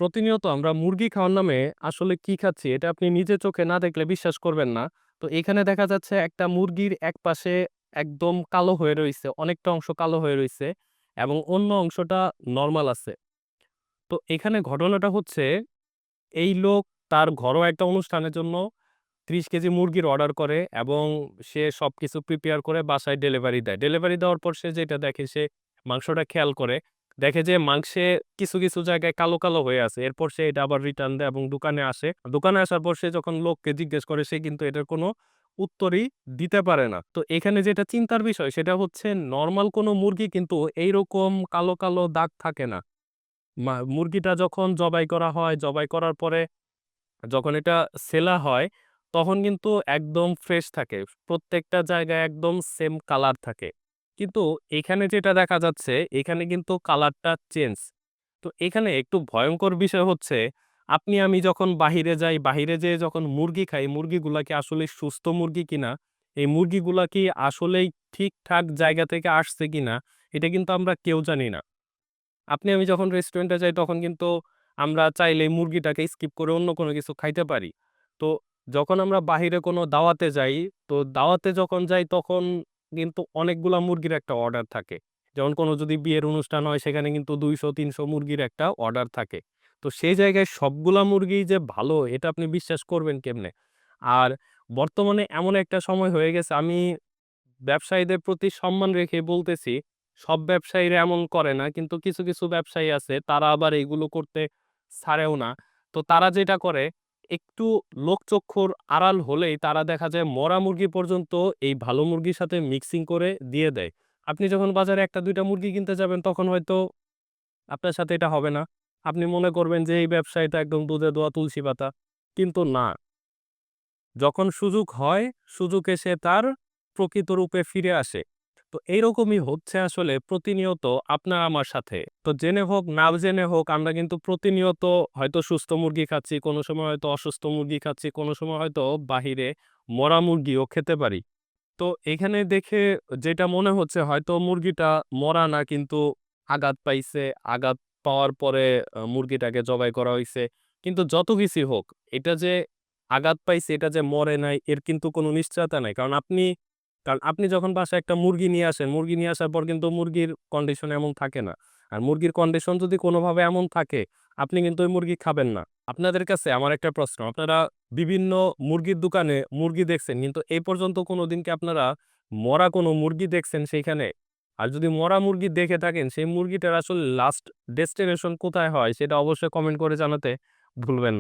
প্রতিনিয়ত আমরা মুরগি খাওয়ার নামে আসলে কি খাচ্ছি এটা আপনি নিজে চোখে না দেখলে বিশ্বাস করবেন না। তো এখানে দেখা যাচ্ছে একটা মুরগির একপাশে একদম কালো হয়ে রইছে, অনেকটা অংশ কালো হয়ে রইছে এবং অন্য অংশটা নরমাল আছে। তো এখানে ঘটনাটা হচ্ছে এই লোক তার ঘরোয়া একটা অনুষ্ঠানের জন্য ৩০ কেজি মুরগির অর্ডার করে এবং সে সবকিছু প্রিপেয়ার করে বাসায় ডেলিভারি দেয়। ডেলিভারি দেওয়ার পর সে যেটা দেখে সে মাংসটা খেয়াল করে। দেখে যে মাংসে কিছু জায়গায় কালো, কালো হয়ে আছে। এরপর সে এটা আবার রিটার্ন দেয় এবং দোকানে আসে। দোকানে আসার পর সে যখন লোককে জিজ্ঞেস করে সে কিন্তু এটার কোনো উত্তরই দিতে পারে না। তো এখানে যেটা চিন্তার বিষয় সেটা হচ্ছে নরমাল কোনো মুরগি কিন্তু এইরকম কালো, কালো দাগ থাকে না। মুরগিটা যখন জবাই করা হয়, জবাই করার পরে যখন এটা সেলা হয়, তখন কিন্তু একদম ফ্রেশ থাকে। প্রত্যেকটা জায়গায় একদম সেম কালার থাকে। কিন্তু এখানে যেটা দেখা যাচ্ছে, এখানে কিন্তু কালারটা চেঞ্জ। তো এখানে একটু ভয়ংকর বিষয় হচ্ছে, আপনি আমি যখন বাহিরে যাই, বাহিরে যেয়ে যখন মুরগি খাই, মুরগিগুলা কি আসলেই সুস্থ মুরগি কিনা? এই মুরগিগুলা কি আসলেই ঠিকঠাক জায়গা থেকে আসছে কিনা? এটা কিন্তু আমরা কেউ জানি না। আপনি আমি যখন রেস্টুরেন্টে যাই তখন কিন্তু আমরা চাইলেই মুরগিটাকে স্কিপ করে অন্য কোনো কিছু খাইতে পারি। তো যখন আমরা বাহিরে কোনো দাওয়াতে যাই, তো দাওয়াতে যখন যাই তখন কিন্তু অনেকগুলা মুরগির একটা অর্ডার থাকে। যেমন কোনো যদি বিয়ের অনুষ্ঠান হয় সেখানে কিন্তু ২০০-৩০০ মুরগির একটা অর্ডার থাকে। তো সেই জায়গায় সবগুলা মুরগিই যে ভালো এটা আপনি বিশ্বাস করবেন কেমনে? আর বর্তমানে এমন একটা সময় হয়ে গেছে আমি ব্যবসায়ীদের প্রতি সম্মান রেখে বলতেছি, সব ব্যবসায়ীরা এমন করে না। কিন্তু কিছু ব্যবসায়ী আছে তারা আবার এগুলো করতে ছাড়েও না। তো তারা যেটা করে একটু লোকচক্ষুর আড়াল হলেই তারা দেখা যায় মরা মুরগি পর্যন্ত এই ভালো মুরগির সাথে মিক্সিং করে দিয়ে দেয়। আপনি যখন বাজারে ১ টা ২ টা মুরগি কিনতে যাবেন তখন হয়তো আপনার সাথে এটা হবে না। আপনি মনে করবেন যে এই ব্যবসায়ীটা একদম দুধে দোয়া তুলসী পাতা। কিন্তু না। যখন সুযোগ হয়, সুযোগ এসে তার প্রকৃত রূপে ফিরে আসে। তো এইরকমই হচ্ছে আসলে প্রতিনিয়ত আপনার আমার সাথে। তো জেনে হোক, না জেনে হোক আমরা কিন্তু প্রতিনিয়ত হয়তো সুস্থ মুরগি খাচ্ছি, কোনো সময় হয়তো অসুস্থ মুরগি খাচ্ছি, কোনো সময় হয়তো বাহিরে মরা মুরগিও খেতে পারি। তো এখানে দেখে যেটা মনে হচ্ছে হয়তো মুরগিটা মরা না কিন্তু আঘাত পাইছে। আঘাত পাওয়ার পরে মুরগিটাকে জবাই করা হইছে। কিন্তু যত কিছুই হোক, এটা যে আঘাত পাইছে, এটা যে মরে নাই এর কিন্তু কোনো নিশ্চয়তা নাই। কারণ আপনি যখন বাসায় একটা মুরগি নিয়ে আসেন, মুরগি নিয়ে আসার পর কিন্তু মুরগির কন্ডিশন এমন থাকে না। আর মুরগির কন্ডিশন যদি কোনোভাবে এমন থাকে, আপনি কিন্তু ওই মুরগি খাবেন না। আপনাদের কাছে আমার একটা প্রশ্ন, আপনারা বিভিন্ন মুরগির দোকানে মুরগি দেখছেন কিন্তু এই পর্যন্ত কোনোদিন কি আপনারা মরা কোনো মুরগি দেখছেন সেইখানে? আর যদি মরা মুরগি দেখে থাকেন সেই মুরগিটার আসলে লাস্ট ডেস্টিনেশন কোথায় হয় সেটা অবশ্যই কমেন্ট করে জানাতে ভুলবেন না।